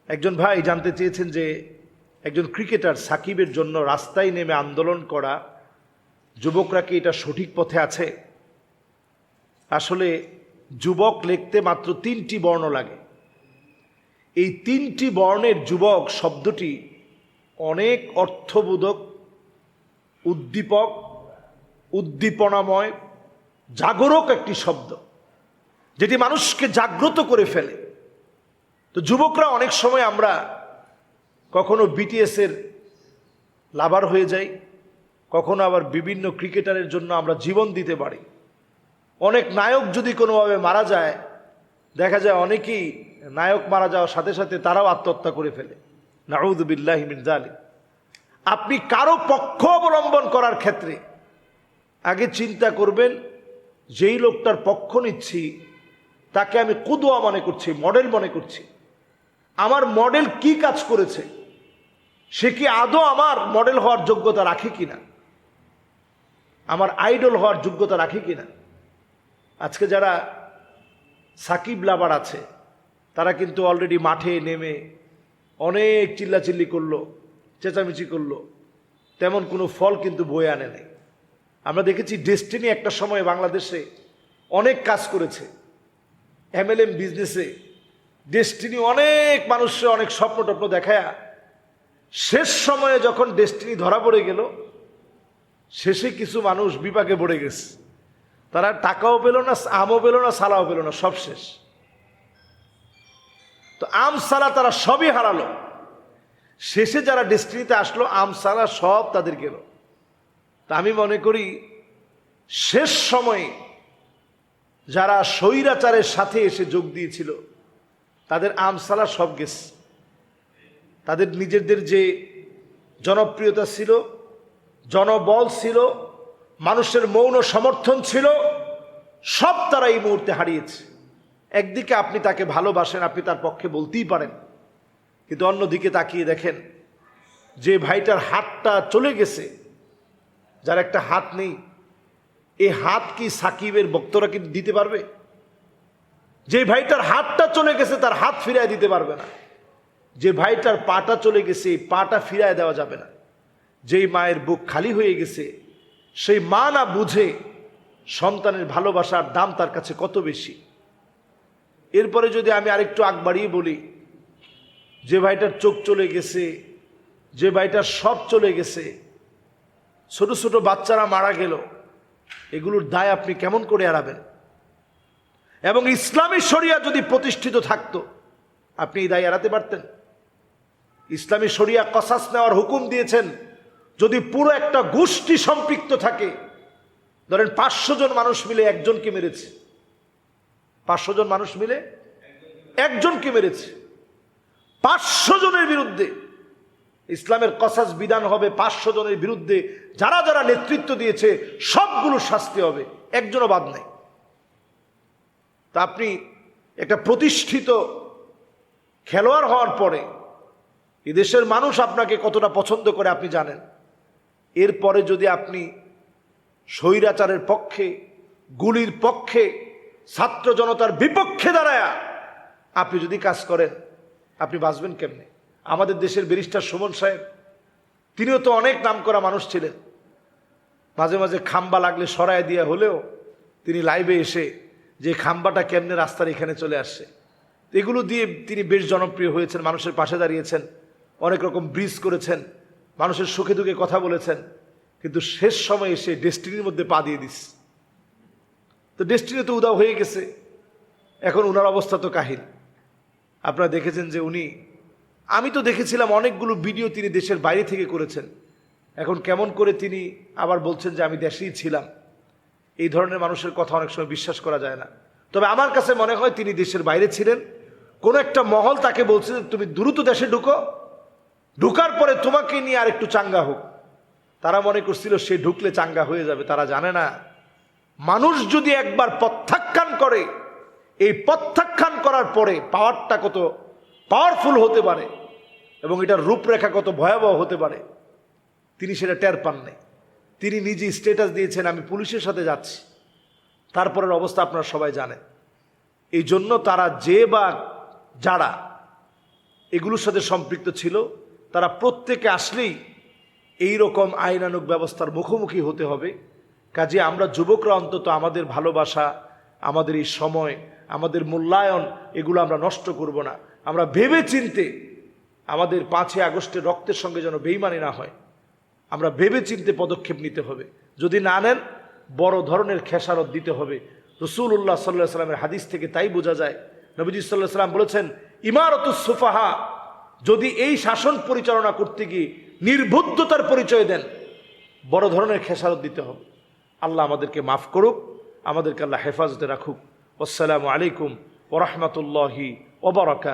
একজন ভাই জানতে চেয়েছেন যে একজন ক্রিকেটার সাকিবের জন্য রাস্তায় নেমে আন্দোলন করা যুবকরা কি এটা সঠিক পথে আছে? আসলে যুবক লিখতে মাত্র 3টি বর্ণ লাগে। এই 3টি বর্ণের যুবক শব্দটি অনেক অর্থবোধক, উদ্দীপক, উদ্দীপনাময়, জাগরক একটি শব্দ, যেটি মানুষকে জাগ্রত করে ফেলে। তো যুবকরা অনেক সময় আমরা কখনো বিটিএসের লাভার হয়ে যাই, কখনো আবার বিভিন্ন ক্রিকেটারের জন্য আমরা জীবন দিতে পারি। অনেক নায়ক যদি কোনোভাবে মারা যায়, দেখা যায় অনেকেই নায়ক মারা যাওয়ার সাথে সাথে তারাও আত্মহত্যা করে ফেলে। নাউযু বিল্লাহি মিন যালিক। আপনি কারো পক্ষ অবলম্বন করার ক্ষেত্রে আগে চিন্তা করবেন, যেই লোকটার পক্ষ নিচ্ছি তাকে আমি কুদওয়া মনে করছি, মডেল মনে করছি। আমার মডেল কি কাজ করেছে, সে কি আদৌ আমার মডেল হওয়ার যোগ্যতা রাখে কিনা, আমার আইডল হওয়ার যোগ্যতা রাখে কিনা। আজকে যারা সাকিব লাভার আছে তারা কিন্তু অলরেডি মাঠে নেমে অনেক চিল্লাচিল্লি করলো, চেঁচামেচি করলো, তেমন কোনো ফল কিন্তু বয়ে আনে নাই। আমরা দেখেছি ডেস্টিনি একটা সময় বাংলাদেশে অনেক কাজ করেছে, এমএলএম বিজনেসে ডেস্টিনি অনেক মানুষকে অনেক স্বপ্ন টপ্ন দেখায়। শেষ সময়ে যখন ডেস্টিনি ধরা পড়ে গেল, শেষে কিছু মানুষ বিপাকে পড়ে গেছে। তারা টাকাও পেল না, আমও পেল না, সালাও পেল না, সব শেষ। তো আম সালা তারা সবই হারালো। শেষে যারা ডেস্টিনিতে আসলো, আম সালা সব তাদের গেল। তা আমি মনে করি শেষ সময়ে যারা স্বৈরাচারের সাথে এসে যোগ দিয়েছিল তাদের আমসালা সব গেছে। তাদের নিজেদের যে জনপ্রিয়তা ছিল, জনবল ছিল, মানুষের মৌন সমর্থন ছিল, সব তারা এই মুহূর্তে হারিয়েছে। একদিকে আপনি তাকে ভালোবাসেন, আপনি তার পক্ষে বলতেই পারেন, কিন্তু অন্যদিকে তাকিয়ে দেখেন যে ভাইটার হাতটা চলে গেছে, যার একটা হাত নেই, এই হাত কি সাকিবের বক্তরা কি দিতে পারবে? যে ভাইটার হাতটা চলে গেছে তার হাত ফিরায় দিতে পারবে না। যে ভাইটার পাটা চলে গেছে এই পাটা ফিরায় দেওয়া যাবে না। যেই মায়ের বুক খালি হয়ে গেছে সেই মা না বুঝে সন্তানের ভালোবাসার দাম তার কাছে কত বেশি। এরপরে যদি আমি আরেকটু আগ বাড়িয়ে বলি, যে ভাইটার চোখ চলে গেছে, যে ভাইটার সব চলে গেছে, ছোট ছোট বাচ্চারা মারা গেল, এগুলোর দায় আপনি কেমন করে এড়াবেন? এবং ইসলামী শরিয়া যদি প্রতিষ্ঠিত থাকতো আপনি এই দায় এড়াতে পারতেন? ইসলামী শরিয়া কসাস নেওয়ার হুকুম দিয়েছেন। যদি পুরো একটা গোষ্ঠী সম্পৃক্ত থাকে, ধরেন 500 জন মানুষ মিলে একজনকে মেরেছে, 500 জন মানুষ মিলে একজনকে মেরেছে, 500 জনের বিরুদ্ধে ইসলামের কসাস বিধান হবে 500 জনের বিরুদ্ধে যারা যারা নেতৃত্ব দিয়েছে সবগুলো শাস্তি হবে, একজনও বাদ নেই। তা আপনি একটা প্রতিষ্ঠিত খেলোয়াড় হওয়ার পরে এই দেশের মানুষ আপনাকে কতটা পছন্দ করে আপনি জানেন। এরপরে যদি আপনি স্বৈরাচারের পক্ষে, গুলির পক্ষে, ছাত্র জনতার বিপক্ষে দাঁড়ায় আপনি যদি কাজ করেন, আপনি বাঁচবেন কেমনে? আমাদের দেশের ব্যারিস্টার সুমন সাহেব, তিনিও তো অনেক নামকরা মানুষ ছিলেন। মাঝে মাঝে খাম্বা লাগলে সরায় দিয়া হলেও তিনি লাইভে এসে যে খাম্বাটা কেমনে রাস্তার এখানে চলে আসছে, এগুলো দিয়ে তিনি বেশ জনপ্রিয় হয়েছেন, মানুষের পাশে দাঁড়িয়েছেন, অনেক রকম ব্রিজ করেছেন, মানুষের সুখে দুঃখে কথা বলেছেন। কিন্তু শেষ সময় এসে ডেস্টিনির মধ্যে পা দিয়ে দিস। তো ডেস্টিনি তো উদাও হয়ে গেছে, এখন উনার অবস্থা তো কাহিল। আপনারা দেখেছেন যে আমি তো দেখেছিলাম অনেকগুলো ভিডিও তিনি দেশের বাইরে থেকে করেছেন। এখন কেমন করে তিনি আবার বলছেন যে আমি দেশেই ছিলাম। এই ধরনের মানুষের কথা অনেক সময় বিশ্বাস করা যায় না। তবে আমার কাছে মনে হয় তিনি দেশের বাইরে ছিলেন, কোনো একটা মহল তাকে বলছে যে তুমি দ্রুত দেশে ঢুকো, ঢুকার পরে তোমাকে নিয়ে আর একটু চাঙ্গা হোক। তারা মনে করছিল সে ঢুকলে চাঙ্গা হয়ে যাবে। তারা জানে না মানুষ যদি একবার প্রত্যাখ্যান করে, এই প্রত্যাখ্যান করার পরে পাওয়ারটা কত পাওয়ারফুল হতে পারে এবং এটার রূপরেখা কত ভয়াবহ হতে পারে তিনি সেটা টের পান নাই। তিনি নিজে স্ট্যাটাস দিয়েছেন আমি পুলিশের সাথে যাচ্ছি, তারপরের অবস্থা আপনারা সবাই জানেন। এই জন্য তারা যে বা যারা এগুলোর সাথে সম্পৃক্ত ছিল, তারা প্রত্যেকে আসলেই এই রকম আইনানুগ ব্যবস্থার মুখোমুখি হতে হবে। কাজে আমরা যুবকরা অন্তত আমাদের ভালোবাসা, আমাদের এই সময়, আমাদের মূল্যায়ন, এগুলো আমরা নষ্ট করব না। আমরা ভেবে চিনতে, আমাদের 5ই আগস্টের রক্তের সঙ্গে যেন বেইমানি না হয়, আমরা ভেবে চিনতে পদক্ষেপ নিতে হবে। যদি না নেন, বড় ধরনের খেসারত দিতে হবে। রাসূলুল্লাহ সাল্লাল্লাহু আলাইহি ওয়াসাল্লামের হাদিস থেকে তাই বোঝা যায়। নবীজি সাল্লাল্লাহু আলাইহি ওয়াসাল্লাম বলেছেন, ইমারাতুস সুফাহা, যদি এই শাসন পরিচালনা করতে গিয়ে নির্বুদ্ধতার পরিচয় দেন, বড় ধরনের খেসারত দিতে হবে। আল্লাহ আমাদেরকে মাফ করুক, আমাদেরকে আল্লাহ হেফাজতে রাখুক। আসসালামু আলাইকুম ওয়া রাহমাতুল্লাহি ওয়া বারাকাতুহু।